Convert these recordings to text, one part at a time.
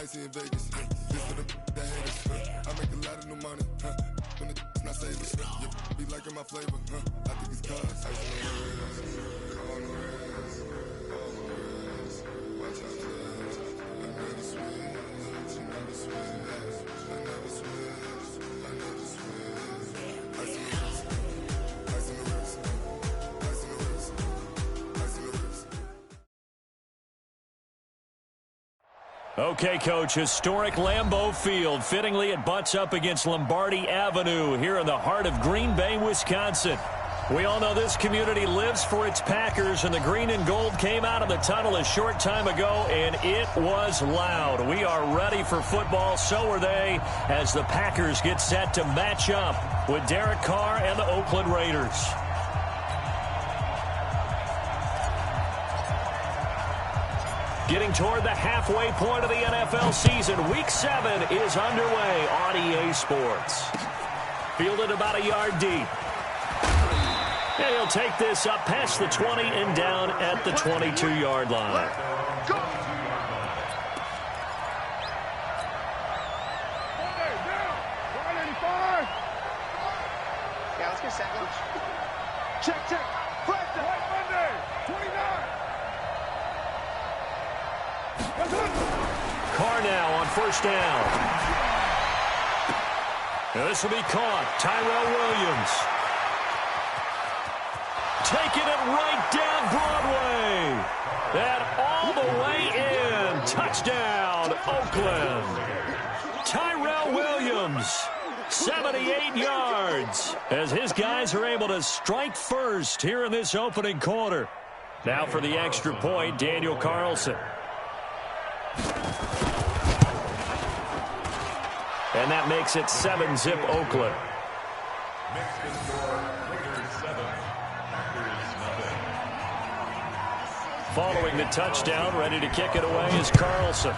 icy in Vegas. This for the haters. I make a lot of new money. When it's not savings. You be liking my flavor. I think it's cause. Ice on the wrist. On the wrist. On the wrist. Watch out for this. I never switch. I never switch. I never switch. I never switch. Ice on the wrist. Ice on the wrist. Ice on the wrist. Ice on the wrist. Okay, Coach, historic Lambeau Field. Fittingly, it butts up against Lombardi Avenue here in the heart of Green Bay, Wisconsin. We all know this community lives for its Packers, and the green and gold came out of the tunnel a short time ago, and it was loud. We are ready for football. So are they, as the Packers get set to match up with Derek Carr and the Oakland Raiders. Getting toward the halfway point of the NFL season. Week 7 is underway on EA Sports. Fielded about a yard deep. And he'll take this up past the 20 and down at the 22-yard line. Go! Yeah, let's get second. Check. Right Monday, 29. Carr now on first down. Now this will be caught. Tyrell Williams. Taking it right down Broadway. And all the way in. Touchdown, Oakland. Tyrell Williams, 78 yards, as his guys are able to strike first here in this opening quarter. Now for the extra point, Daniel Carlson. And that makes it 7-zip Oakland. Following the touchdown, ready to kick it away is Carlson.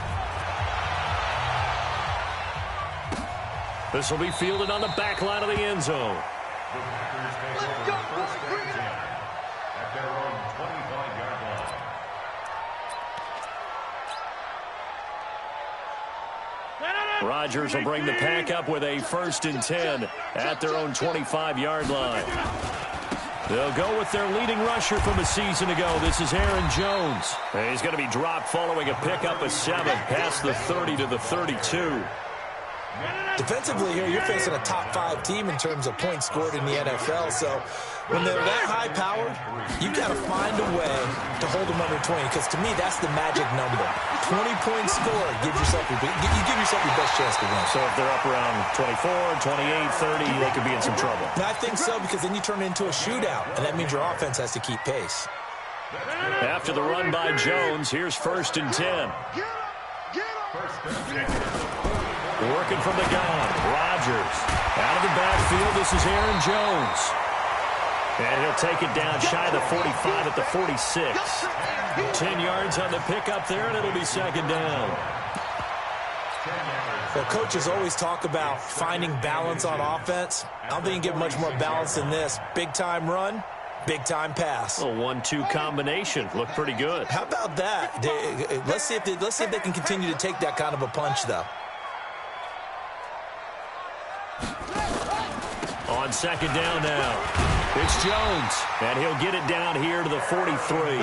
This will be fielded on the back line of the end zone. Let's go, Rodgers will bring the pack up with a 1st and 10 at their own 25-yard line. They'll go with their leading rusher from a season ago. This is Aaron Jones. And he's going to be dropped following a pickup of 7 past the 30 to the 32. Defensively here, you're facing a top 5 team in terms of points scored in the NFL. So when they're that high-powered, you've got to find a way to hold them under 20, because to me, that's the magic number. 20 points scored, you give yourself your best chance to win. So if they're up around 24, 28, 30, they could be in some trouble. And I think so, because then you turn it into a shootout, and that means your offense has to keep pace. After the run by Jones, here's 1st and 10. Working from the gun, Rodgers. Out of the backfield, this is Aaron Jones. And he'll take it down shy of the 45 at the 46. 10 yards on the pickup there, and it'll be 2nd down. Well, coaches always talk about finding balance on offense. I don't think you get much more balance than this. Big-time run, big-time pass. A 1-2 combination. Looked pretty good. How about that? Let's see if they can continue to take that kind of a punch, though. On 2nd down now, it's Jones, and he'll get it down here to the 43.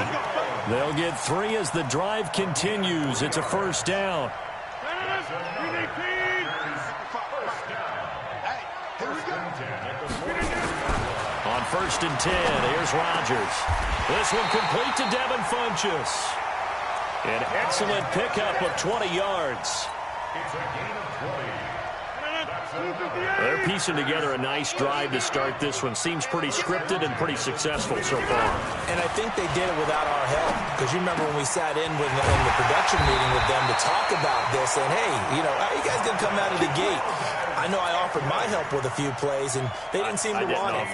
They'll get 3 as the drive continues. It's a 1st down. On 1st and 10, here's Rodgers. This one complete to Devin Funchess. An excellent pickup of 20 yards. It's a gain of 20. They're piecing together a nice drive to start this one. Seems pretty scripted and pretty successful so far. And I think they did it without our help. Because you remember when we sat in the production meeting with them to talk about this, and hey, how are you guys going to come out of the gate? I know I offered my help with a few plays, and they didn't seem to want it.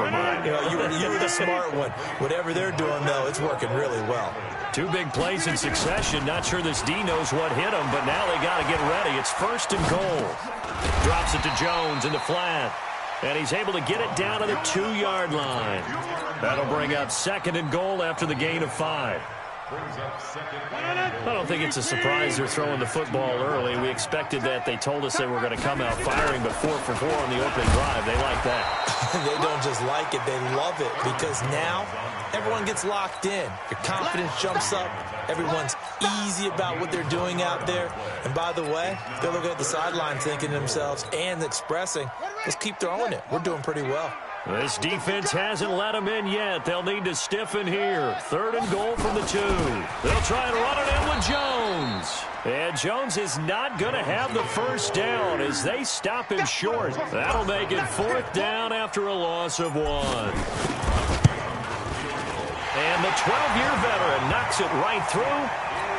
You were the smart one. Whatever they're doing, though, it's working really well. 2 big plays in succession. Not sure this D knows what hit him, but now they got to get ready. It's 1st and goal. Drops it to Jones in the flat. And he's able to get it down to the 2-yard line. That'll bring up 2nd and goal after the gain of 5. I don't think it's a surprise they're throwing the football early. We expected that. They told us they were going to come out firing, but 4 for 4 on the opening drive. They like that. They don't just like it, they love it, because now everyone gets locked in. Your confidence jumps up. Everyone's easy about what they're doing out there. And by the way, they're looking at the sideline thinking to themselves and expressing, let's keep throwing it. We're doing pretty well. This defense hasn't let them in yet. They'll need to stiffen here. 3rd and goal from the 2. They'll try and run it in with Jones. And Jones is not going to have the first down as they stop him short. That'll make it 4th down after a loss of 1. And the 12-year veteran knocks it right through.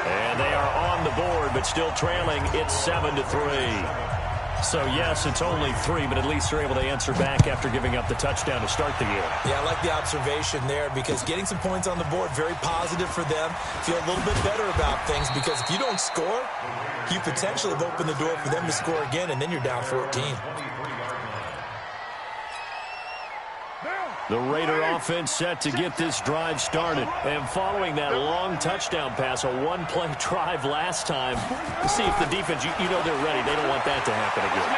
And they are on the board, but still trailing. It's 7-3. So, yes, it's only 3, but at least they're able to answer back after giving up the touchdown to start the game. Yeah, I like the observation there because getting some points on the board, very positive for them. Feel a little bit better about things because if you don't score, you potentially have opened the door for them to score again, and then you're down 14. The Raider offense set to get this drive started. And following that long touchdown pass, a one-play drive last time, see if the defense, you know they're ready. They don't want that to happen again.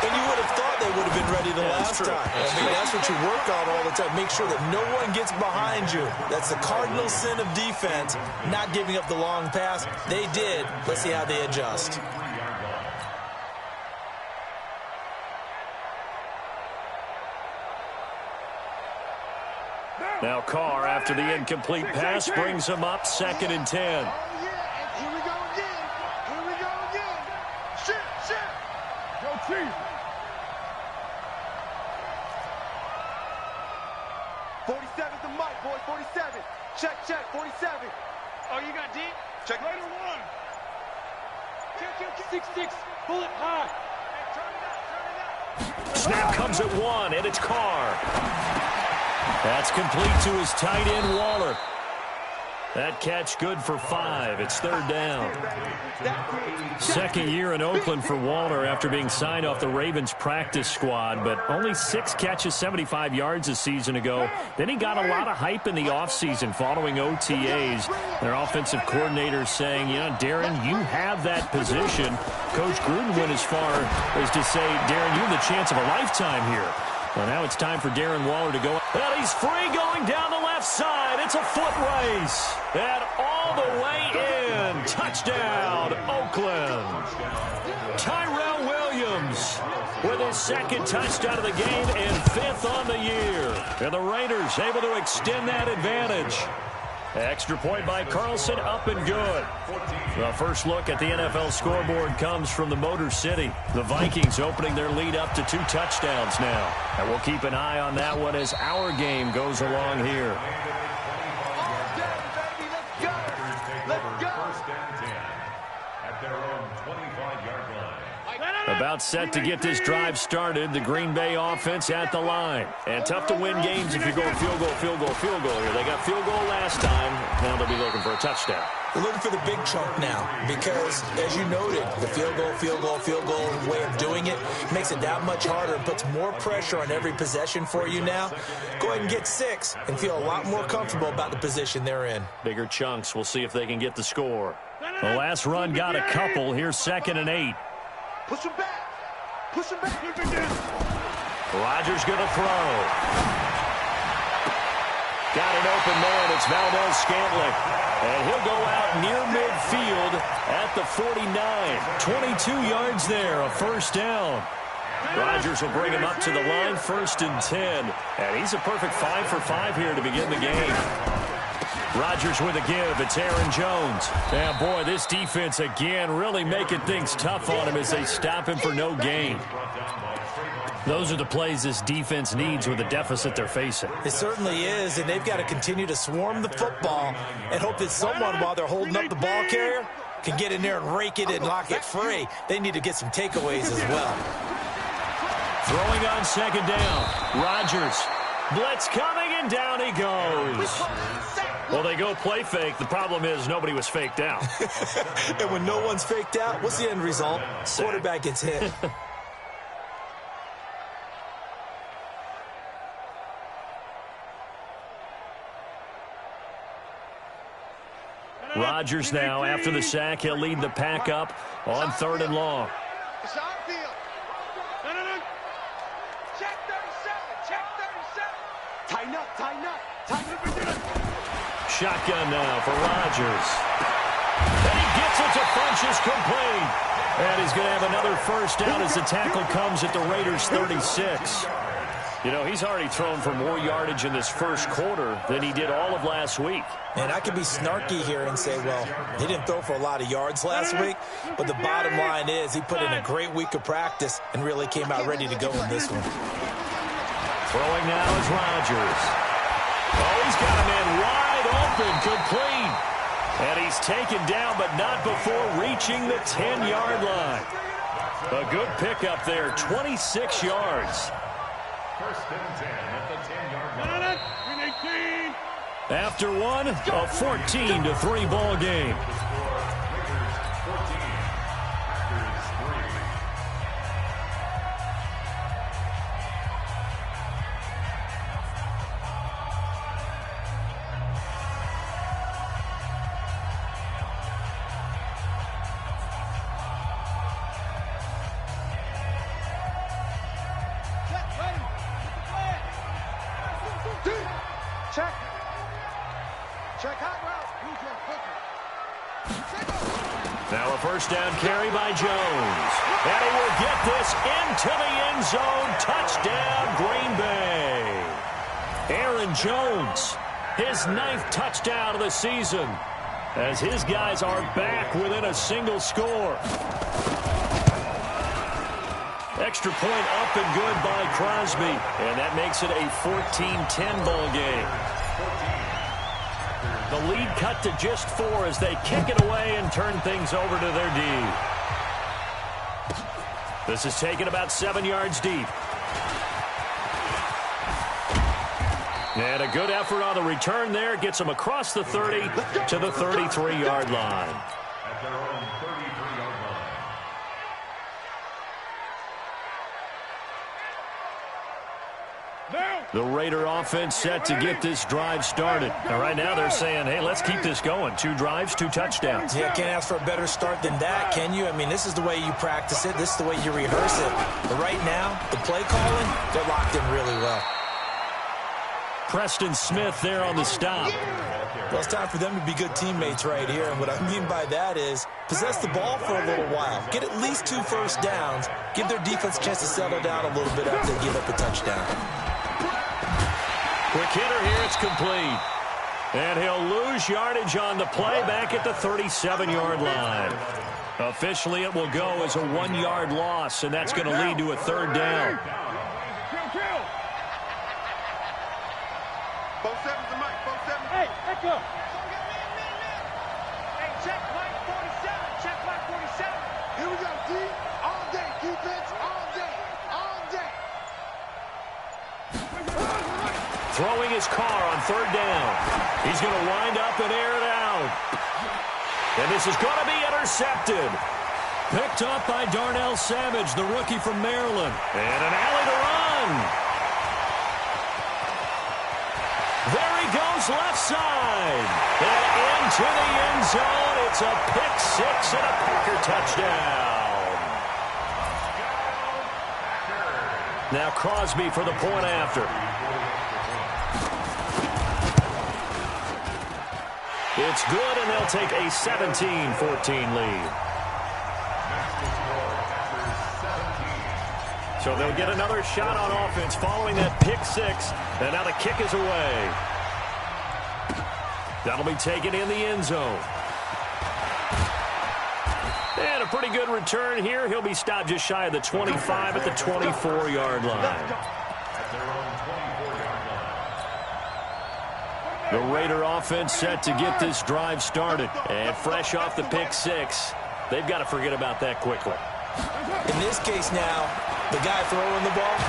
And you would have thought they would have been ready the last time. That's what you work on all the time. Make sure that no one gets behind you. That's the cardinal sin of defense, not giving up the long pass. They did. Let's see how they adjust. Now Carr, after the incomplete pass, brings him up 2nd and 10. Oh, yeah, and here we go again. Here we go again. Shit. Go team. 47's the mic, boy. 47. Check, 47. Oh, you got deep? Check. Raider 1. Check. 6-6. Bullet high. Hey, turn it up. Snap comes at 1, and it's Carr. That's complete to his tight end, Waller. That catch good for 5. It's 3rd down. 2nd year in Oakland for Waller after being signed off the Ravens practice squad, but only 6 catches, 75 yards a season ago. Then he got a lot of hype in the offseason following OTAs. Their offensive coordinator saying, you know, Darren, you have that position. Coach Gruden went as far as to say, Darren, you have the chance of a lifetime here. Well, now it's time for Darren Waller to go. And he's free going down the left side. It's a foot race. And all the way in. Touchdown, Oakland. Tyrell Williams with his 2nd touchdown of the game and 5th on the year. And the Raiders able to extend that advantage. Extra point by Carlson, up and good. The first look at the NFL scoreboard comes from the Motor City. The Vikings opening their lead up to 2 touchdowns now. And we'll keep an eye on that one as our game goes along here. About set to get this drive started. The Green Bay offense at the line. And tough to win games if you're going field goal here. They got field goal last time. Now they'll be looking for a touchdown. They're looking for the big chunk now because, as you noted, the field goal way of doing it makes it that much harder and puts more pressure on every possession for you now. Go ahead and get 6 and feel a lot more comfortable about the position they're in. Bigger chunks. We'll see if they can get the score. The last run got a couple. Here's 2nd and 8. Push him back. Rodgers going to throw. Got an open man. It's Valdez Scantling. And he'll go out near midfield at the 49. 22 yards there, a 1st down. Rodgers will bring him up to the line, 1st and 10. And he's a perfect 5 for 5 here to begin the game. Rodgers with a give. It's Aaron Jones. And, boy, this defense, again, really making things tough on him as they stop him for no gain. Those are the plays this defense needs with the deficit they're facing. It certainly is, and they've got to continue to swarm the football and hope that someone, while they're holding up the ball carrier, can get in there and rake it and lock it free. They need to get some takeaways as well. Throwing on 2nd down. Rodgers. Blitz coming, and down he goes. Well, they go play fake. The problem is nobody was faked out. And when no one's faked out, what's the end result? Quarterback gets hit. Rodgers now, after the sack, he'll lead the pack up on 3rd and long. It's on field. No. Check 37. Check 37. Tighten up. Tighten up. Tighten up. Shotgun now for Rodgers. And he gets it to Funchess complete. And he's going to have another first down as the tackle comes at the Raiders' 36. You know, he's already thrown for more yardage in this first quarter than he did all of last week. And I could be snarky here and say, well, he didn't throw for a lot of yards last week, but the bottom line is he put in a great week of practice and really came out ready to go in this one. Throwing now is Rodgers. Oh, he's got a man wide open, complete. And he's taken down, but not before reaching the 10-yard line. A good pickup there, 26 yards. First and 10 at the 10-yard line. After one, a 14-3 ball game. Check. Check hot route. Now a first down carry by Jones. And he will get this into the end zone. Touchdown, Green Bay. Aaron Jones, his 9th touchdown of the season, as his guys are back within a single score. Extra point up and good by Crosby. And that makes it a 14-10 ball game. The lead cut to just 4 as they kick it away and turn things over to their D. This is taken about 7 yards deep. And a good effort on the return there. Gets them across the 30 to the 33-yard line. At their own 33-yard line. The Raider offense set to get this drive started. Now, right now they're saying, hey, let's keep this going. 2 drives, 2 touchdowns. Yeah, can't ask for a better start than that, can you? I mean, this is the way you practice it. This is the way you rehearse it. But right now, the play calling, they're locked in really well. Preston Smith there on the stop. Well, it's time for them to be good teammates right here. And what I mean by that is possess the ball for a little while. Get at least 2 first downs. Give their defense a chance to settle down a little bit after they give up a touchdown. Quick hitter here, it's complete. And he'll lose yardage on the play back at the 37-yard line. Officially, it will go as a 1-yard loss, and that's going to lead to a 3rd down. Both sevens to Mike. Both sevens. Hey, echo. Hey, check Mike 47. Check Mike 47. Here we go, D. All day, defense. All day. All day. Throwing his car on 3rd down. He's going to wind up and air it out. And this is going to be intercepted. Picked up by Darnell Savage, the rookie from Maryland. And an alley to run. There he goes left side. And into the end zone. It's a pick 6 and a Packer touchdown. Now Crosby for the point after. It's good, and they'll take a 17-14 lead. So they'll get another shot on offense following that pick 6, and now the kick is away. That'll be taken in the end zone. And a pretty good return here. He'll be stopped just shy of the 25 at the 24-yard line. The Raider offense set to get this drive started. And fresh off the pick 6, they've got to forget about that quickly. In this case now, the guy throwing the ball,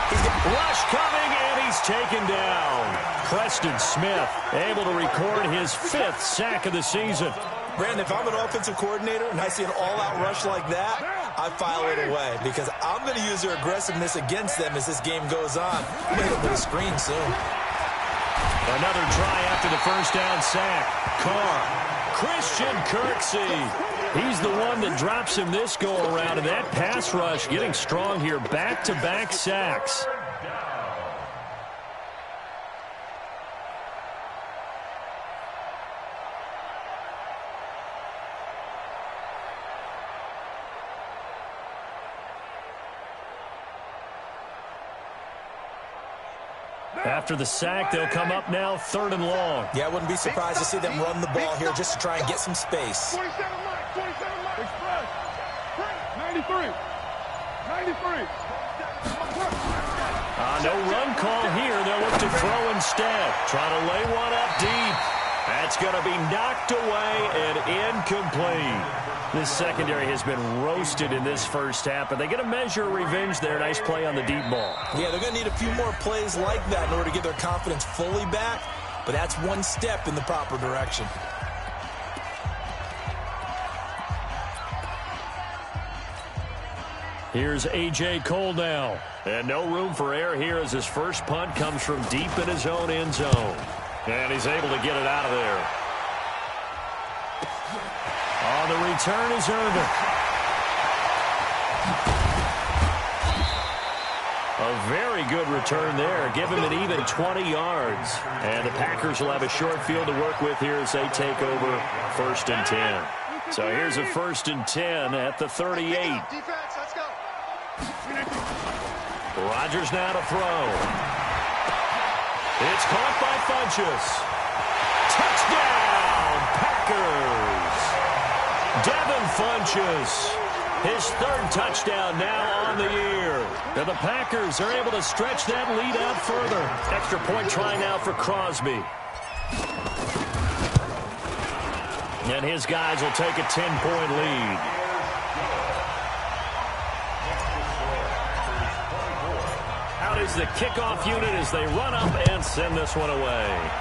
he's got rush coming, and he's taken down. Preston Smith able to record his 5th sack of the season. Brandon, if I'm an offensive coordinator and I see an all-out rush like that, I file it away because I'm going to use their aggressiveness against them as this game goes on. I'm going to hit them with a screen soon. Another try after the first down sack. Carr Christian Kirksey. He's the one that drops him this go-around, and that pass rush getting strong here. Back-to-back sacks. After the sack, they'll come up now 3rd and long. Yeah, I wouldn't be surprised to see them run the ball here just to try and get some space. 47 Mike, 47 Mike. Express. 93. 93. No run call here. They'll look to throw instead. Trying to lay one up deep. That's going to be knocked away and incomplete. This secondary has been roasted in this first half, but they get a measure of revenge there. Nice play on the deep ball. Yeah, they're going to need a few more plays like that in order to get their confidence fully back, but that's one step in the proper direction. Here's A.J. Cole now. And no room for error here as his first punt comes from deep in his own end zone. And he's able to get it out of there. On the return is Irvin. A very good return there. Give him an even 20 yards. And the Packers will have a short field to work with here as they take over 1st and 10. So here's a 1st and 10 at the 38. Defense, let's go. Rodgers now to throw. It's caught by Funchess. Touchdown, Packers. Devin Funchess, his 3rd touchdown now on the year. And the Packers are able to stretch that lead out further. Extra point try now for Crosby. And his guys will take a 10-point lead. Out is the kickoff unit as they run up and send this one away.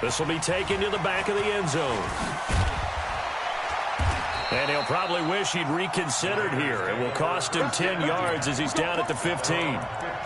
This will be taken to the back of the end zone. And he'll probably wish he'd reconsidered here. It will cost him 10 yards as he's down at the 15.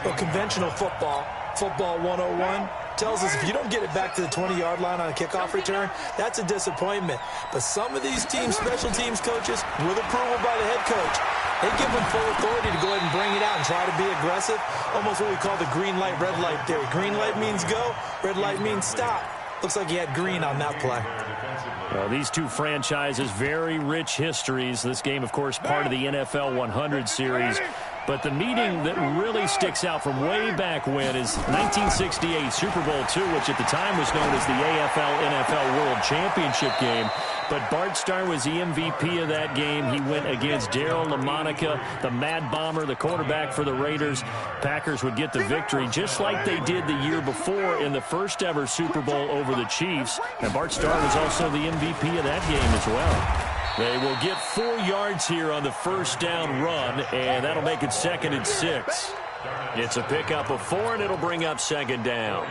Well, conventional football 101, tells us if you don't get it back to the 20-yard line on a kickoff return, that's a disappointment. But some of these teams, special teams coaches, with approval by the head coach, they give them full authority to go ahead and bring it out and try to be aggressive. Almost what we call the green light, red light theory. Green light means go, red light means stop. Looks like he had green on that play. Well, these two franchises, very rich histories. This game, of course, part of the NFL 100 series. But the meeting that really sticks out from way back when is 1968 Super Bowl II, which at the time was known as the AFL-NFL World Championship game. But Bart Starr was the MVP of that game. He went against Darryl LaMonica, the Mad Bomber, the quarterback for the Raiders. Packers would get the victory just like they did the year before in the first ever Super Bowl over the Chiefs. And Bart Starr was also the MVP of that game as well. They will get 4 yards here on the first down run, and that'll make it 2nd and 6. It's a pickup of 4, and it'll bring up 2nd down.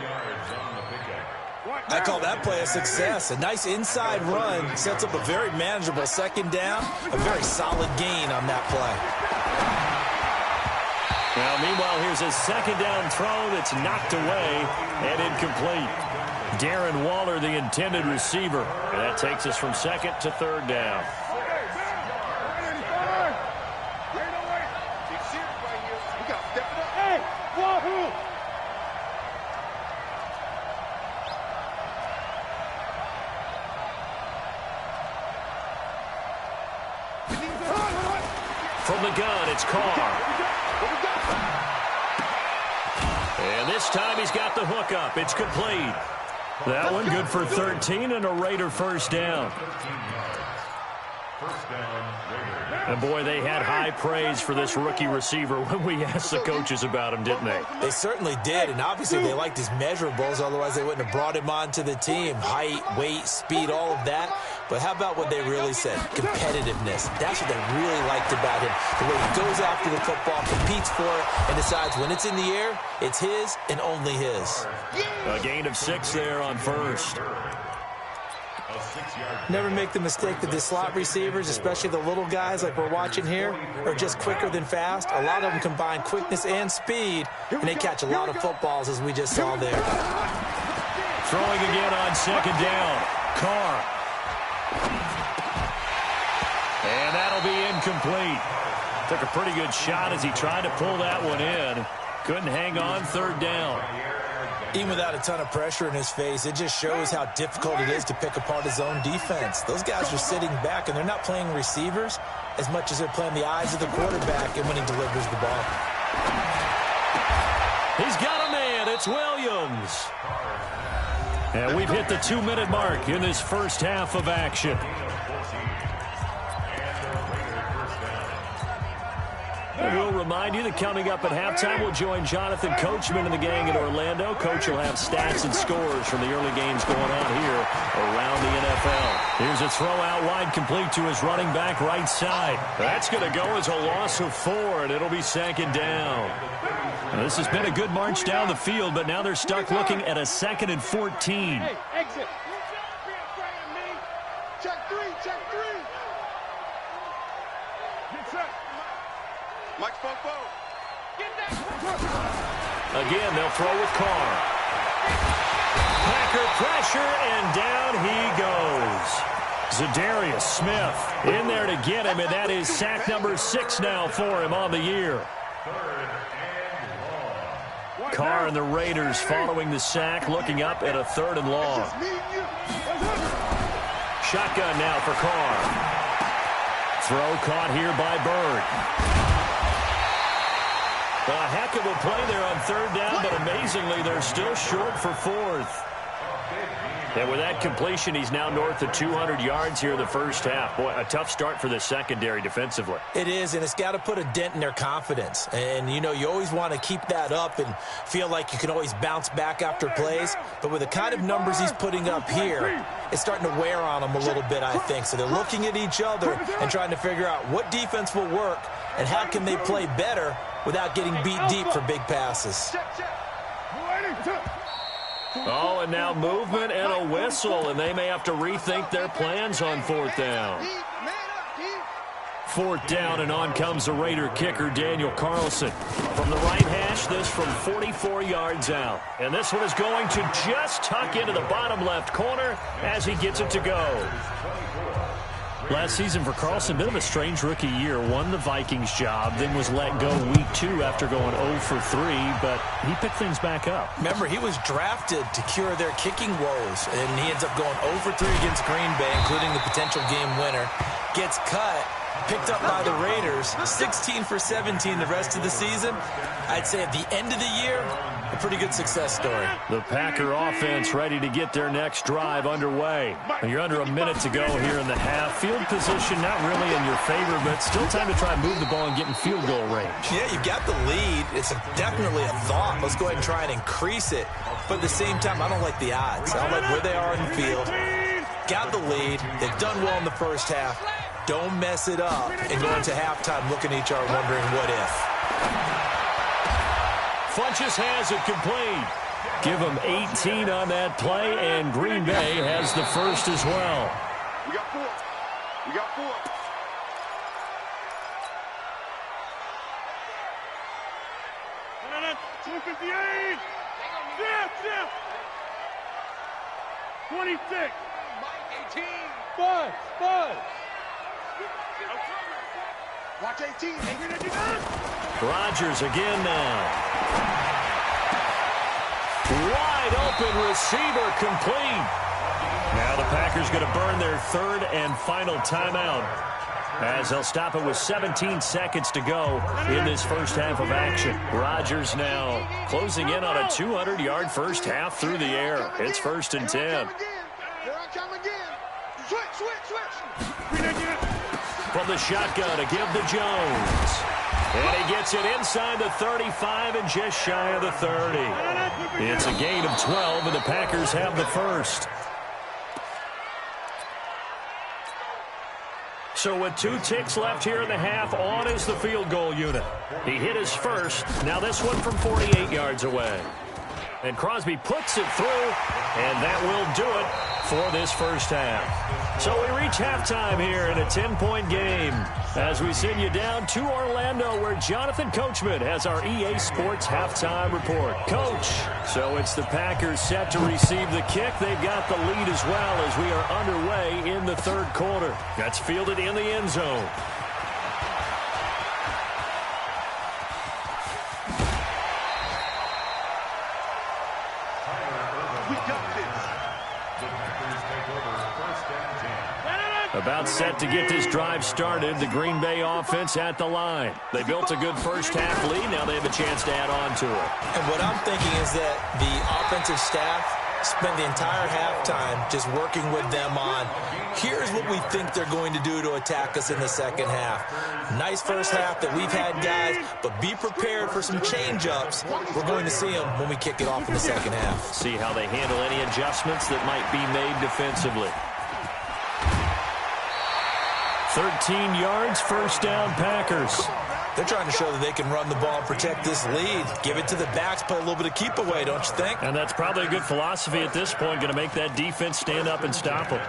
I call that play a success. A nice inside run sets up a very manageable 2nd down, a very solid gain on that play. Now, meanwhile, here's a 2nd down throw that's knocked away and incomplete. Darren Waller, the intended receiver. And that takes us from 2nd to 3rd down. From the gun, it's Carr. And this time he's got the hook up. It's complete. That one good for 13 and a Raider first down. And boy, they had high praise for this rookie receiver when we asked the coaches about him, didn't they? They certainly did, and obviously they liked his measurables, otherwise they wouldn't have brought him onto the team. Height, weight, speed, all of that. But how about what they really said? Competitiveness. That's what they really liked about him. The way he goes after the football, competes for it, and decides when it's in the air, it's his and only his. A gain of 6 there on first. Never make the mistake that the slot receivers, especially the little guys like we're watching here, are just quicker than fast. A lot of them combine quickness and speed, and they catch a lot of footballs, as we just saw there. Throwing again on second down. Carr. And that'll be incomplete. Took a pretty good shot as he tried to pull that one in. Couldn't hang on third down. Even without a ton of pressure in his face, it just shows how difficult it is to pick apart his own defense. Those guys are sitting back, and they're not playing receivers as much as they're playing the eyes of the quarterback and when he delivers the ball. He's got a man. It's Williams. And we've hit the 2-minute mark in this first half of action. And we'll remind you that coming up at halftime, we'll join Jonathan Coachman and the gang in Orlando. Coach will have stats and scores from the early games going on here around the NFL. Here's a throw out wide, complete to his running back right side. That's going to go as a loss of 4, and it'll be second down. Now, this has been a good march down the field, but now they're stuck looking at a 2nd and 14. Hey, exit. Check 3, check 3. Get set. Mike Fofo. Again, they'll throw with Carr. Packer pressure, and down he goes. Zadarius Smith in there to get him, and that is sack number 6 now for him on the year. Carr and the Raiders following the sack, looking up at a 3rd and long. Shotgun now for Carr. Throw caught here by Bird. A heck of a play there on 3rd down, but amazingly, they're still short for 4th. And with that completion, he's now north of 200 yards here in the first half. Boy, a tough start for the secondary defensively. It is, and it's got to put a dent in their confidence. And, you know, you always want to keep that up and feel like you can always bounce back after plays. But with the kind of numbers he's putting up here, it's starting to wear on them a little bit, I think. So they're looking at each other and trying to figure out what defense will work and how can they play better without getting beat deep for big passes. Oh, and now movement and a whistle, and they may have to rethink their plans on 4th down. 4th down, and on comes the Raider kicker, Daniel Carlson. From the right hash, this from 44 yards out. And this one is going to just tuck into the bottom left corner as he gets it to go. Last season for Carlson, bit of a strange rookie year. Won the Vikings job, then was let go week 2 after going 0 for 3, but he picked things back up. Remember, he was drafted to cure their kicking woes, and he ends up going 0 for 3 against Green Bay, including the potential game winner. Gets cut, picked up by the Raiders, 16 for 17 the rest of the season. I'd say at the end of the year, a pretty good success story. The Packer offense ready to get their next drive underway. You're under a minute to go here in the half. Field position not really in your favor, but still time to try and move the ball and get in field goal range. Yeah, you've got the lead. It's definitely a thought. Let's go ahead and try and increase it. But at the same time, I don't like the odds. I don't like where they are in the field. Got the lead. They've done well in the first half. Don't mess it up and go into halftime looking at each other wondering what if. Funchess has it complete. Give him 18 on that play, and Green Bay has the first as well. We got 4. We got 4. No, 258. Zip. 26. 18. Bud. Watch 18. Rodgers again now. Wide open receiver complete. Now the Packers going to burn their 3rd and final timeout as they'll stop it with 17 seconds to go in this first half of action. Rodgers now closing in on a 200-yard first half through the air. It's 1st and 10. Here I come again. Switch. From the shotgun to give to Jones. And he gets it inside the 35 and just shy of the 30. It's a gain of 12, and the Packers have the first. So with 2 ticks left here in the half, on is the field goal unit. He hit his first. Now this one from 48 yards away. And Crosby puts it through, and that will do it for this first half. So we reach halftime here in a 10-point game as we send you down to Orlando, where Jonathan Coachman has our EA Sports halftime report. Coach, so it's the Packers set to receive the kick. They've got the lead as well as we are underway in the third quarter. That's fielded in the end zone. About set to get this drive started, the Green Bay offense at the line. They built a good first half lead. Now they have a chance to add on to it. And what I'm thinking is that the offensive staff spent the entire halftime just working with them on, here's what we think they're going to do to attack us in the second half. Nice first half that we've had, guys, but be prepared for some change-ups. We're going to see them when we kick it off in the second half. See how they handle any adjustments that might be made defensively. 13 yards, first down, Packers. They're trying to show that they can run the ball and protect this lead. Give it to the backs, play a little bit of keep away, don't you think? And that's probably a good philosophy at this point, going to make that defense stand up and stop them.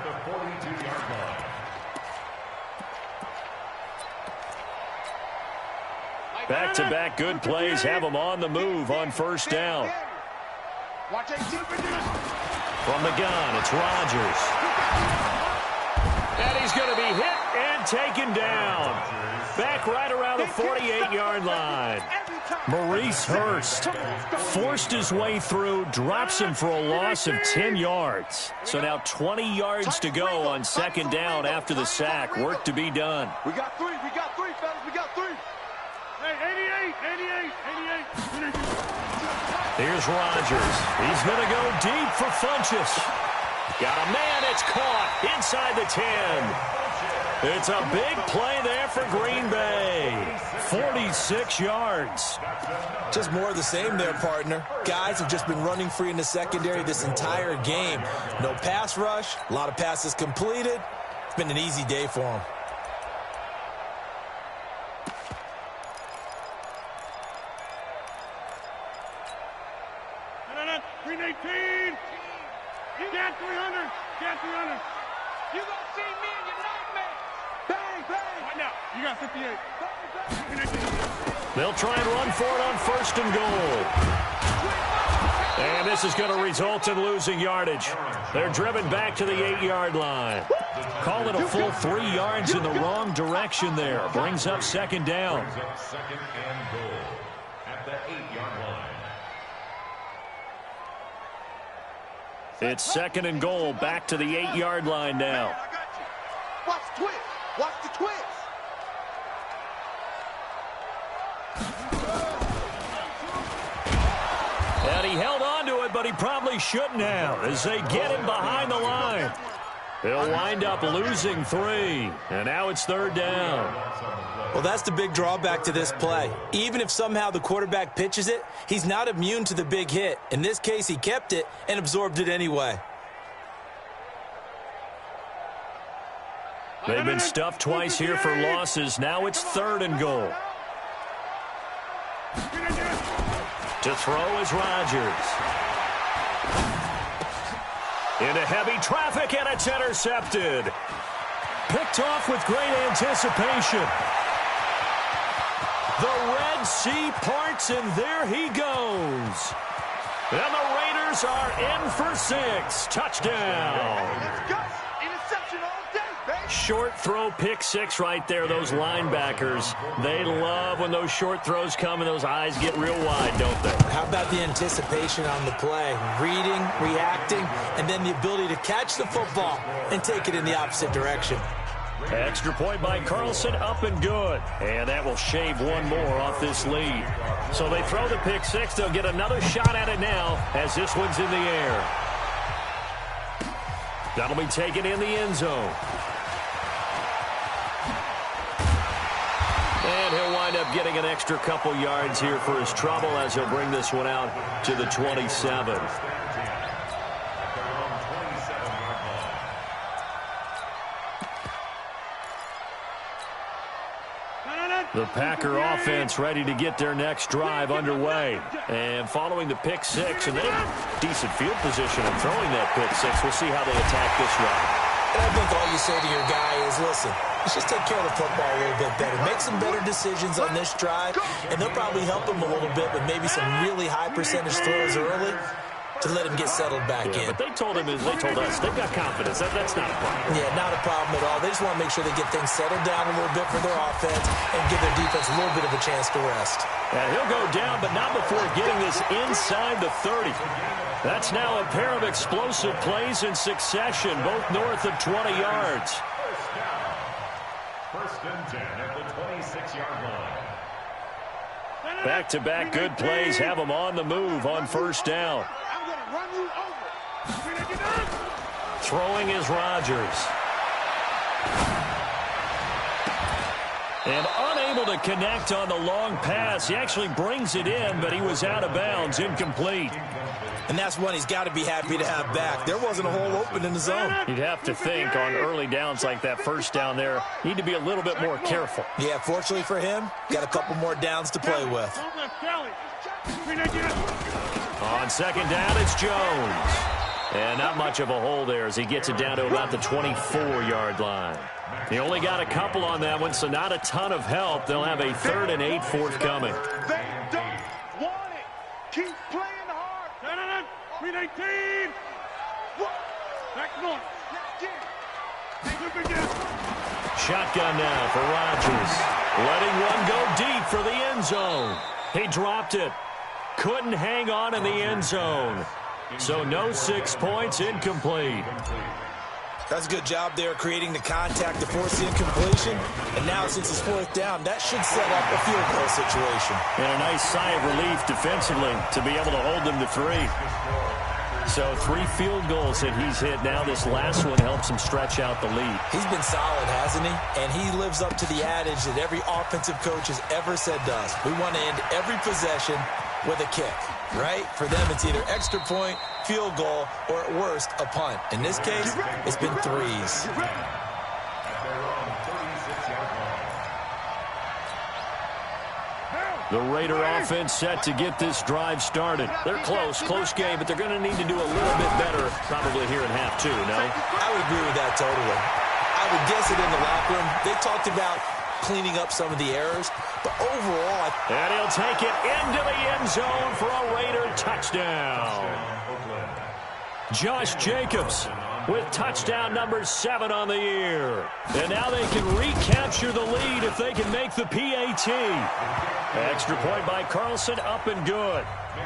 Back-to-back good plays have them on the move on first down. From the gun, it's Rodgers. And he's going to be hit and taken down. Back right around the 48-yard line. Maurice Hurst forced his way through, drops him for a loss of 10 yards. So now 20 yards to go on second down after the sack. Work to be done. We got three, fellas, we got three. Hey, 88. Here's Rodgers. He's going to go deep for Funchess. Got a man, it's caught inside the 10. It's a big play there for Green Bay. 46 yards. Just more of the same there, partner. Guys have just been running free in the secondary this entire game. No pass rush, a lot of passes completed. It's been an easy day for them. Green 18. Get 300. You gonna see me in your nightmare. Bang. Right now. You got 58. Bang. They'll try and run for it on first and goal. And this is going to result in losing yardage. They're driven back to the 8-yard line. Call it a full 3 yards in the wrong direction there. Brings up second down. Second and goal at the 8-yard line. It's second and goal, back to the 8-yard line now. Watch the twist. Watch the twist. And he held on to it, but he probably shouldn't have as they get him behind the line. He'll wind up losing 3, and now it's third down. Well, that's the big drawback to this play. Even if somehow the quarterback pitches it, he's not immune to the big hit. In this case, he kept it and absorbed it anyway. They've been stuffed twice here for losses. Now it's third and goal. To throw is Rodgers. Into heavy traffic, and it's intercepted. Picked off with great anticipation. The Red Sea parts, and there he goes. And the Raiders are in for 6. Touchdown. Interception all day, baby. Short throw, pick 6 right there. Those linebackers, they love when those short throws come and those eyes get real wide, don't they? How about the anticipation on the play? Reading, reacting, and then the ability to catch the football and take it in the opposite direction. Extra point by Carlson, up and good. And that will shave one more off this lead. So they throw the pick 6. They'll get another shot at it now as this one's in the air. That'll be taken in the end zone. And he'll wind up getting an extra couple yards here for his trouble as he'll bring this one out to the 27. The Packer offense ready to get their next drive underway. And following the pick six, and they have decent field position and throwing that pick six. We'll see how they attack this drive. And I think all you say to your guy is, listen, let's just take care of the football a little bit better. Make some better decisions on this drive, and they'll probably help him a little bit with maybe some really high percentage throws early to let him get settled back in. But they told us they've got confidence. That's not a problem. Yeah, not a problem at all. They just want to make sure they get things settled down a little bit for their offense and give their defense a little bit of a chance to rest. And he'll go down, but not before getting this inside the 30. That's now a pair of explosive plays in succession, both north of 20 yards. First and 10 at the 26-yard line. Back-to-back good plays have them on the move on first down. Run you over. Throwing is Rodgers. And unable to connect on the long pass. He actually brings it in, but he was out of bounds, incomplete. And that's one he's got to be happy to have back. There wasn't a hole open in the zone. You'd have to think on early downs like that first down there, need to be a little bit more careful. Yeah, fortunately for him, got a couple more downs to play with. On second down, it's Jones. And not much of a hole there as he gets it down to about the 24-yard line. He only got a couple on that one, so not a ton of help. They'll have a 3rd and 8 forthcoming. They don't want it. Keep playing hard. 319. Back north. Shotgun now for Rodgers. Letting one go deep for the end zone. He dropped it. Couldn't hang on in the end zone. So no 6 points, incomplete. That's a good job there creating the contact to force the incompletion. And now since it's 4th down, that should set up a field goal situation. And a nice sigh of relief defensively to be able to hold them to 3. So 3 field goals that he's hit now. This last one helps him stretch out the lead. He's been solid, hasn't he? And he lives up to the adage that every offensive coach has ever said to us. We want to end every possession with a kick, right? For them, it's either extra point, field goal, or at worst, a punt. In this case, it's been 3s. The Raider offense set to get this drive started. They're close game, but they're going to need to do a little bit better probably here in half 2, no? I would agree with that totally. I would guess it in the locker room. They talked about cleaning up some of the errors, but overall... And he'll take it into the end zone for a Raider touchdown. Josh Jacobs with touchdown number 7 on the year. And now they can recapture the lead if they can make the PAT. Extra point by Carlson, up and good.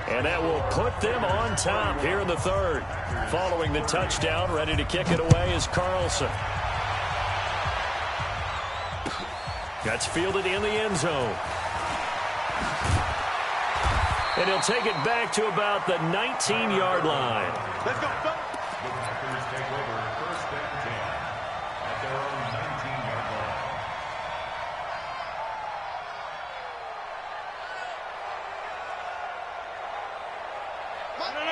And that will put them on top here in the 3rd. Following the touchdown, ready to kick it away is Carlson. That's fielded in the end zone. And he'll take it back to about the 19-yard line. Let's go. The Packers take over 1st and 10 at their own 19-yard line.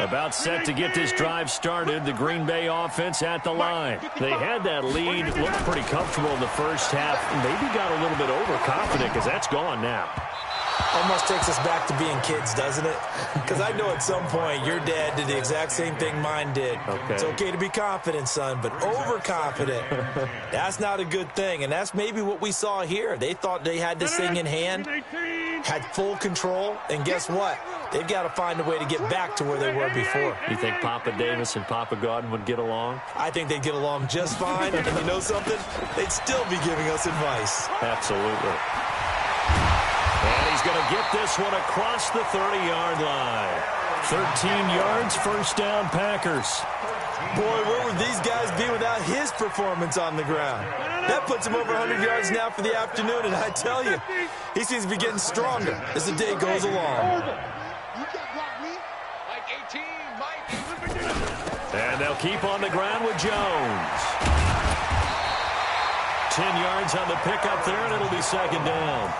About set to get this drive started, the Green Bay offense at the line. They had that lead, looked pretty comfortable in the first half, maybe got a little bit overconfident because that's gone now. Almost takes us back to being kids, doesn't it? Because I know at some point your dad did the exact same thing mine did. Okay. It's okay to be confident, son, but overconfident, that's not a good thing. And that's maybe what we saw here. They thought they had this thing in hand, had full control, and guess what? They've got to find a way to get back to where they were before. You think Papa Davis and Papa Godwin would get along? I think they'd get along just fine, and you know something? They'd still be giving us advice. Absolutely. And he's going to get this one across the 30-yard line. 13 yards, first down, Packers. Boy, where would these guys be without his performance on the ground? That puts him over 100 yards now for the afternoon, and I tell you, he seems to be getting stronger as the day goes along. And they'll keep on the ground with Jones. 10 yards on the pickup there, and it'll be second down.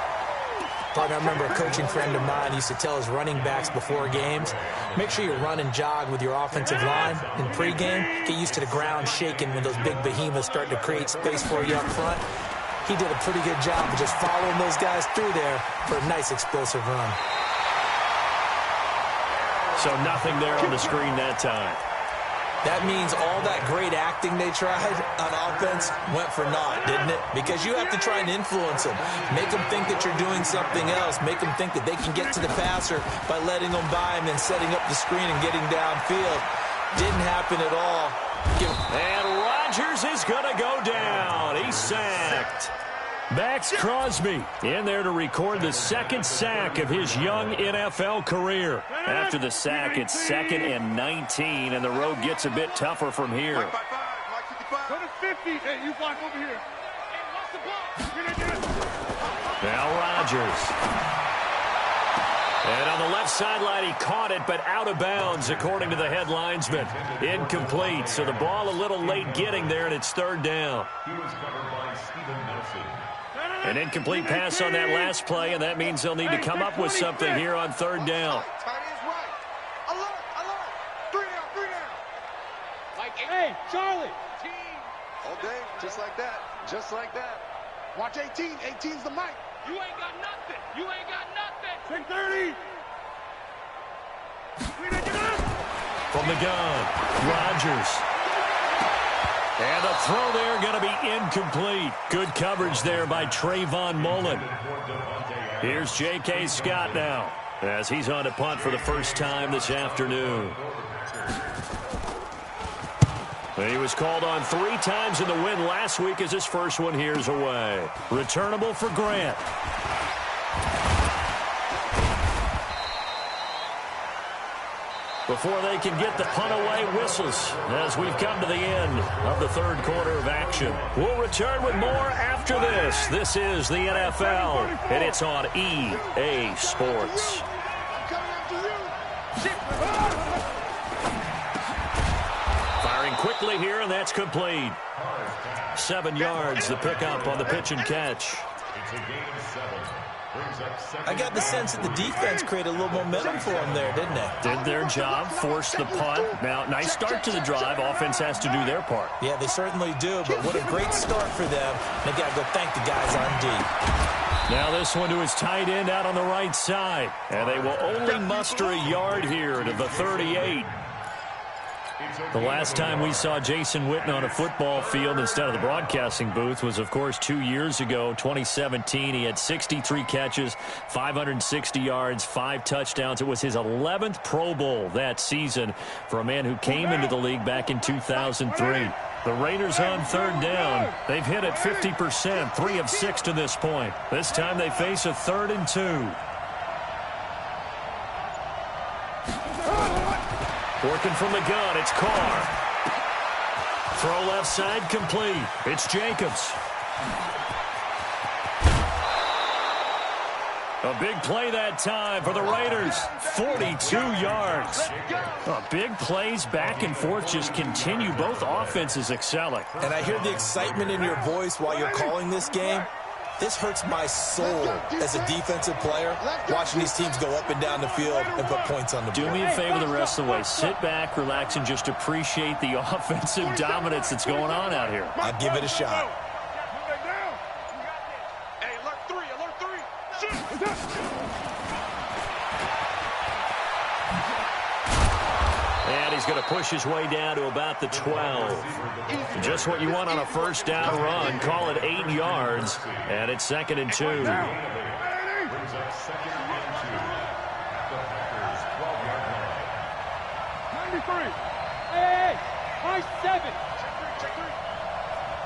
Partner, I remember a coaching friend of mine used to tell his running backs before games, make sure you run and jog with your offensive line in pregame. Get used to the ground shaking when those big behemoths start to create space for you up front. He did a pretty good job of just following those guys through there for a nice explosive run. So nothing there on the screen that time. That means all that great acting they tried on offense went for naught, didn't it? Because you have to try and influence them. Make them think that you're doing something else. Make them think that they can get to the passer by letting them by him and setting up the screen and getting downfield. Didn't happen at all. And Rodgers is going to go down. He's sacked. Max Crosby in there to record the second sack of his young NFL career. After the sack, it's 2nd and 19, and the road gets a bit tougher from here. Go to 50. Hey, you block over here. Hey, watch the block. Now Rodgers. And on the left sideline, he caught it, but out of bounds, according to the head linesman. Incomplete, so the ball a little late getting there, and it's 3rd down. He was covered by Steven Nelson. An incomplete pass on that last play, and that means they'll need to come up with something here on 3rd down. Hey, Charlie. All day, just like that. Just like that. Watch 18. 18's the mic. You ain't got nothing. You ain't got nothing. 630. From the gun, Rodgers. And the throw there going to be incomplete. Good coverage there by Trayvon Mullen. Here's J.K. Scott now as he's on to punt for the first time this afternoon. He was called on 3 times in the win last week as his first one here's away. Returnable for Grant. Before they can get the punt away, whistles as we've come to the end of the 3rd quarter of action. We'll return with more after this. This is the NFL, and it's on EA Sports. Firing quickly here, and that's complete. 7 yards, the pickup on the pitch and catch. It's a game of 7. I got the sense that the defense created a little momentum for them there, didn't they? Did their job, forced the punt. Now, nice start to the drive. Offense has to do their part. Yeah, they certainly do, but what a great start for them. They've got to go thank the guys on D. Now this one to his tight end out on the right side. And they will only muster a yard here to the 38. The last time we saw Jason Witten on a football field instead of the broadcasting booth was, of course, 2 years ago, 2017. He had 63 catches, 560 yards, 5 touchdowns. It was his 11th Pro Bowl that season for a man who came into the league back in 2003. The Raiders on 3rd down. They've hit it 50%, 3 of 6 to this point. This time they face a 3rd and 2. Working from the gun, it's Carr. Throw left side complete. It's Jacobs. A big play that time for the Raiders. 42 yards. Big plays back and forth just continue. Both offenses excelling. And I hear the excitement in your voice while you're calling this game. This hurts my soul as a defensive player, watching these teams go up and down the field and put points on the board. Do me a favor the rest of the way. Sit back, relax, and just appreciate the offensive dominance that's going on out here. I'd give it a shot. Hey, alert 3, alert 3. Shoot. And he's going to push his way down to about the 12. Just what you want on a first down run. Call it 8 yards, and it's 2nd and 2. Brings up 2nd and 2 at the Packers' 12-yard line. 93. Hey, my 7. Check 3.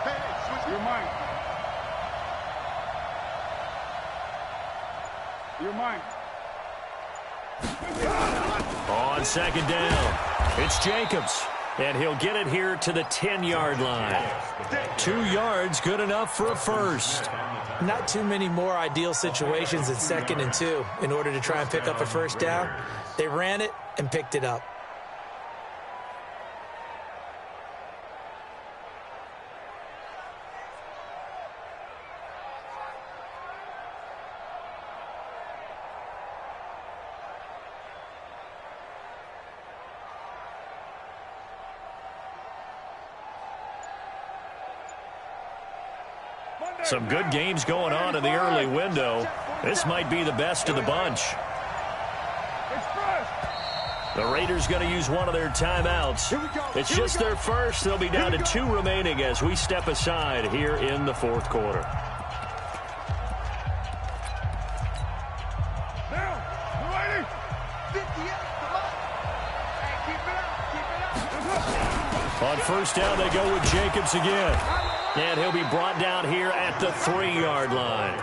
Hey, switch. You're mine. You're mine. On 2nd down, it's Jacobs. And he'll get it here to the 10-yard line. 2 yards, good enough for a first. Not too many more ideal situations at 2nd and 2 in order to try and pick up a first down. They ran it and picked it up. Monday Some good games going on in the early window. This might be the best of the bunch. The Raiders going to use one of their timeouts. It's just their first. They'll be down to 2 remaining as we step aside here in the fourth quarter. On first down, they go with Jacobs again. And he'll be brought down here at the 3-yard line.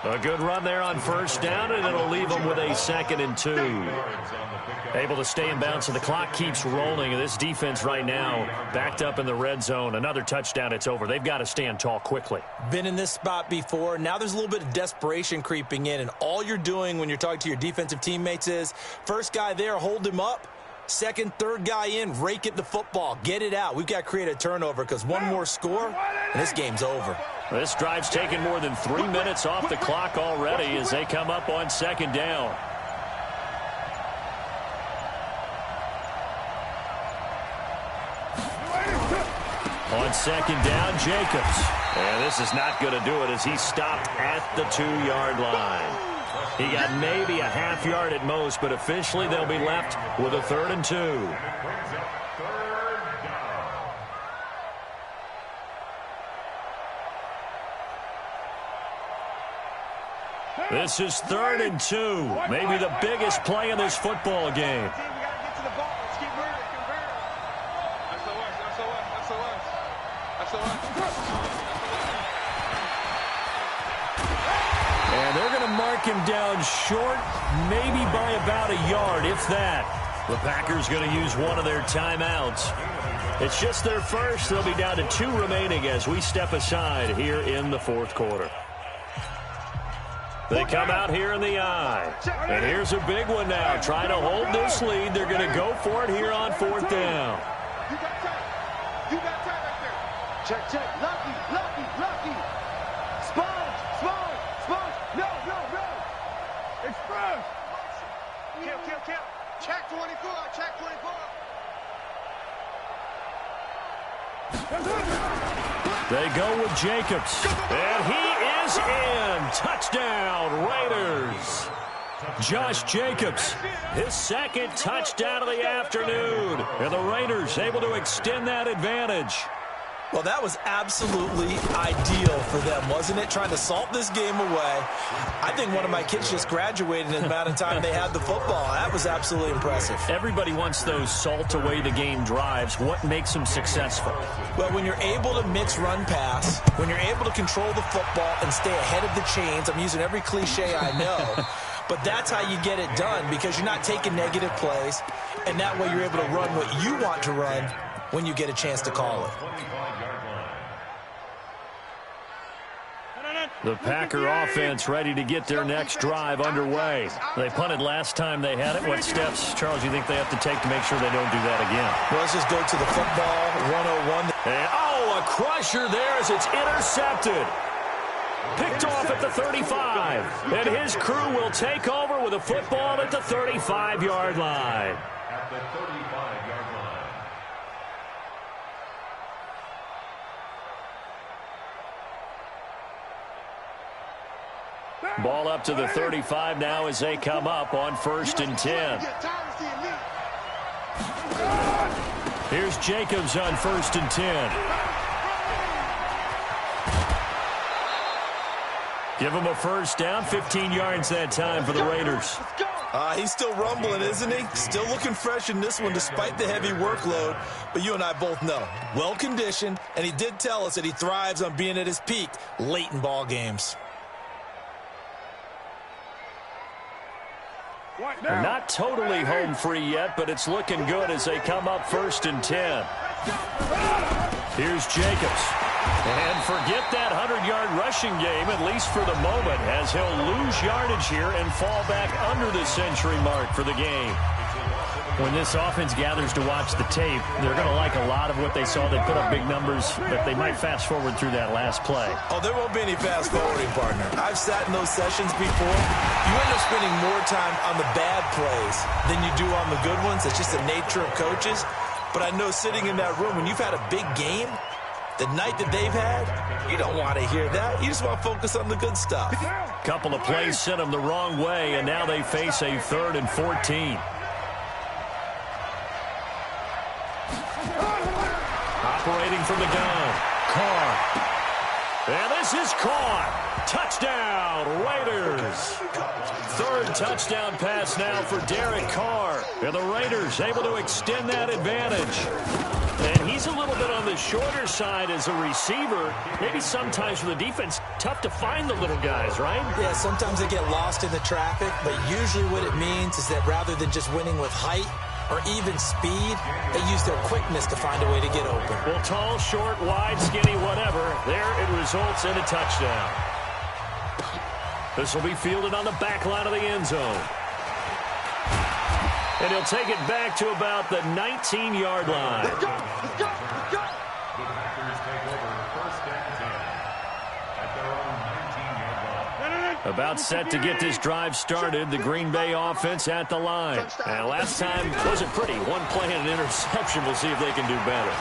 A good run there on first down, and it'll leave them with a 2nd and 2. Able to stay in bounds, and the clock keeps rolling. And this defense right now backed up in the red zone. Another touchdown, it's over. They've got to stand tall quickly. Been in this spot before. Now there's a little bit of desperation creeping in, and all you're doing when you're talking to your defensive teammates is, first guy there, hold him up. Second, third guy in, rake at the football. Get it out. We've got to create a turnover because one more score, and this game's over. This drive's taken more than 3 minutes off the clock already as they come up on 2nd down. On 2nd down, Jacobs. And this is not going to do it as he's stopped at the 2-yard line. He got maybe a half-yard at most, but officially they'll be left with a 3rd and 2. This is 3rd and 2. Maybe the biggest play in this football game. And they're going to mark him down short, maybe by about a yard, if that. The Packers going to use one of their timeouts. It's just their first. They'll be down to 2 remaining as we step aside here in the fourth quarter. They come out here in the eye. And here's a big one now. Trying to hold this lead. They're going to go for it here on 4th down. You got time. You got time right there. Check, check. Lucky, lucky, lucky. Sponge, sponge, sponge. No, no, no. Express. Kill, kill, kill. Check 24, check 24. They go with Jacobs. And he is in. Touchdown, Raiders. Josh Jacobs, his 2nd touchdown of the afternoon. And the Raiders able to extend that advantage. Well, that was absolutely ideal for them, wasn't it? Trying to salt this game away. I think one of my kids just graduated in the amount of time they had the football. That was absolutely impressive. Everybody wants those salt-away-the-game drives. What makes them successful? Well, when you're able to mix run-pass, when you're able to control the football and stay ahead of the chains, I'm using every cliche I know, but that's how you get it done because you're not taking negative plays, and that way you're able to run what you want to run when you get a chance to call it. The Packer offense ready to get their next drive underway. They punted last time they had it. What steps, Charles, you think they have to take to make sure they don't do that again? Well, let's just go to the football, 101. And, oh, a crusher there as it's intercepted. Picked off at the 35. And his crew will take over with a football at the 35-yard line. At the 35-yard line. Ball up to the 35 now as they come up on 1st and 10. Here's Jacobs on 1st and 10. Give him a first down, 15 yards that time for the Raiders. He's still rumbling, isn't he? Still looking fresh in this one despite the heavy workload. But you and I both know, well-conditioned, and he did tell us that he thrives on being at his peak late in ball games. They're not totally home free yet, but it's looking good as they come up 1st and 10. Here's Jacobs. And forget that 100-yard rushing game, at least for the moment, as he'll lose yardage here and fall back under the century mark for the game. When this offense gathers to watch the tape, they're going to like a lot of what they saw. They put up big numbers, but they might fast forward through that last play. Oh, there won't be any fast forwarding, partner. I've sat in those sessions before. You end up spending more time on the bad plays than you do on the good ones. It's just the nature of coaches. But I know sitting in that room, when you've had a big game, The night that they've had, you don't want to hear that. You just want to focus on the good stuff. Couple of plays sent them the wrong way, and now they face a 3rd and 14. Operating from the gun, Carr. And this is caught. Touchdown, Raiders. 3rd touchdown pass now for Derek Carr. And the Raiders able to extend that advantage. And he's a little bit on the shorter side as a receiver. Maybe sometimes for the defense, tough to find the little guys, right? Yeah, sometimes they get lost in the traffic, but usually what it means is that rather than just winning with height or even speed, they use their quickness to find a way to get open. Well, tall, short, wide, skinny, whatever, there it results in a touchdown. This will be fielded on the back line of the end zone. And he'll take it back to about the 19-yard line. Let's go, let's go, let's go. The Packers take over 1st and 10 at their own 19-yard line. About set to get this drive started, the Green Bay offense at the line. And last time wasn't pretty. One play and an interception. We'll see if they can do better.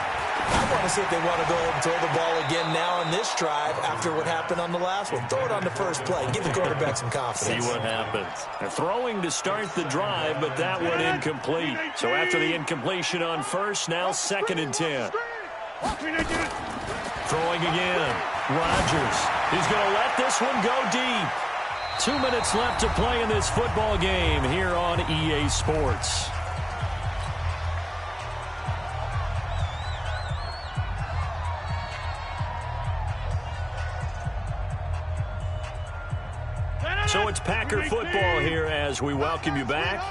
I want to see if they want to go ahead and throw the ball again now on this drive after what happened on the last one. Throw it on the first play. Give the quarterback some confidence. See what happens. They're throwing to start the drive, but that one incomplete. So after the incompletion on first, now 2nd and 10. Throwing again. Rodgers. He's going to let this one go deep. 2 minutes left to play in this football game here on EA Sports. So it's Packer football here as we welcome you back.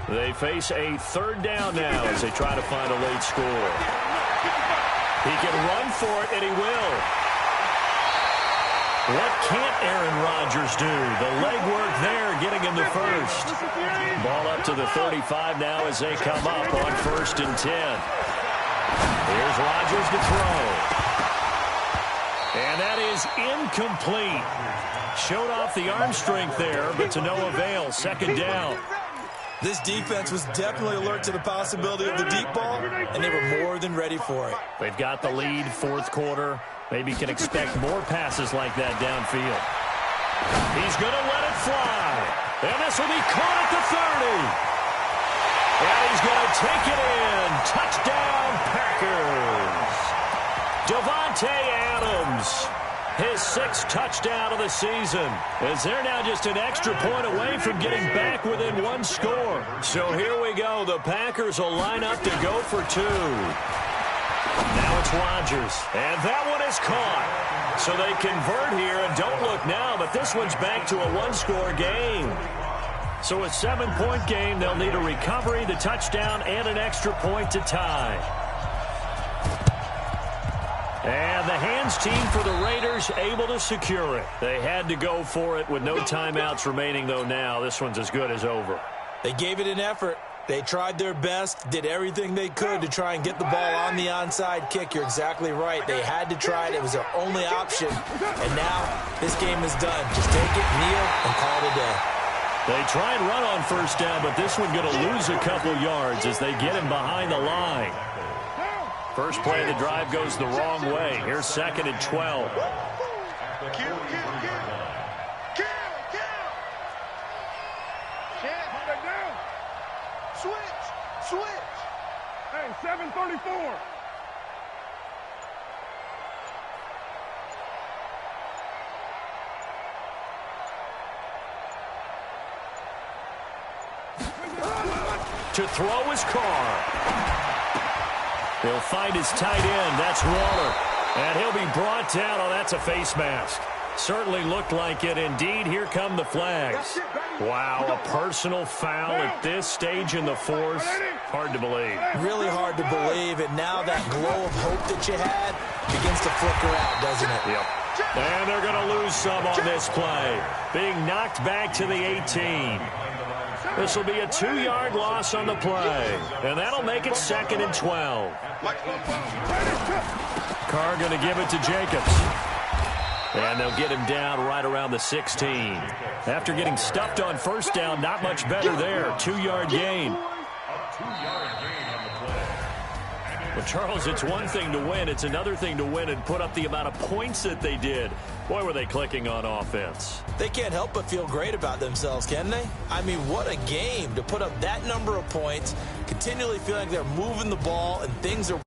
They face a 3rd down now as they try to find a late score. He can run for it, and he will. What can't Aaron Rodgers do? The legwork there getting him the first. Ball up to the 35 now as they come up on 1st and 10. Here's Rodgers to throw. And that is incomplete. Showed off the arm strength there, but to no avail. 2nd down. This defense was definitely alert to the possibility of the deep ball, and they were more than ready for it. They've got the lead, 4th quarter. Maybe can expect more passes like that downfield. He's going to let it fly. And this will be caught at the 30. And he's going to take it in. Touchdown, Packers. Davante Adams. His 6th touchdown of the season, as they're now just an extra point away from getting back within 1 score. So here we go. The Packers will line up to go for 2. Now it's Rodgers, and that one is caught. So they convert here, and don't look now, but this one's back to a 1-score game. So a 7-point game. They'll need a recovery, the touchdown, and an extra point to tie. And the hands team for the Raiders able to secure it. They had to go for it with no timeouts remaining, though now. This one's as good as over. They gave it an effort. They tried their best, did everything they could to try and get the ball on the onside kick. You're exactly right. They had to try it. It was their only option. And now this game is done. Just take it, kneel, and call it a day. They try and run on 1st down, but this one going to lose a couple yards as they get him behind the line. First play of the drive goes the wrong way. Here's 2nd and 12. Kill. Switch. Hey, 734. To throw his Carr. He'll find his tight end. That's Waller. And he'll be brought down. Oh, that's a face mask. Certainly looked like it. Indeed, here come the flags. Wow, a personal foul at this stage in the 4th. Hard to believe. Really hard to believe. And now that glow of hope that you had begins to flicker out, doesn't it? Yep. And they're going to lose some on this play. Being knocked back to the 18. This will be a 2-yard loss on the play. And that'll make it 2nd and 12. Carr going to give it to Jacobs. And they'll get him down right around the 16. After getting stuffed on 1st down, not much better there. 2-yard gain. A 2-yard gain on the play. The Charles, it's one thing to win. It's another thing to win and put up the amount of points that they did. Boy, were they clicking on offense. They can't help but feel great about themselves, can they? I mean, what a game to put up that number of points, continually feeling like they're moving the ball and things are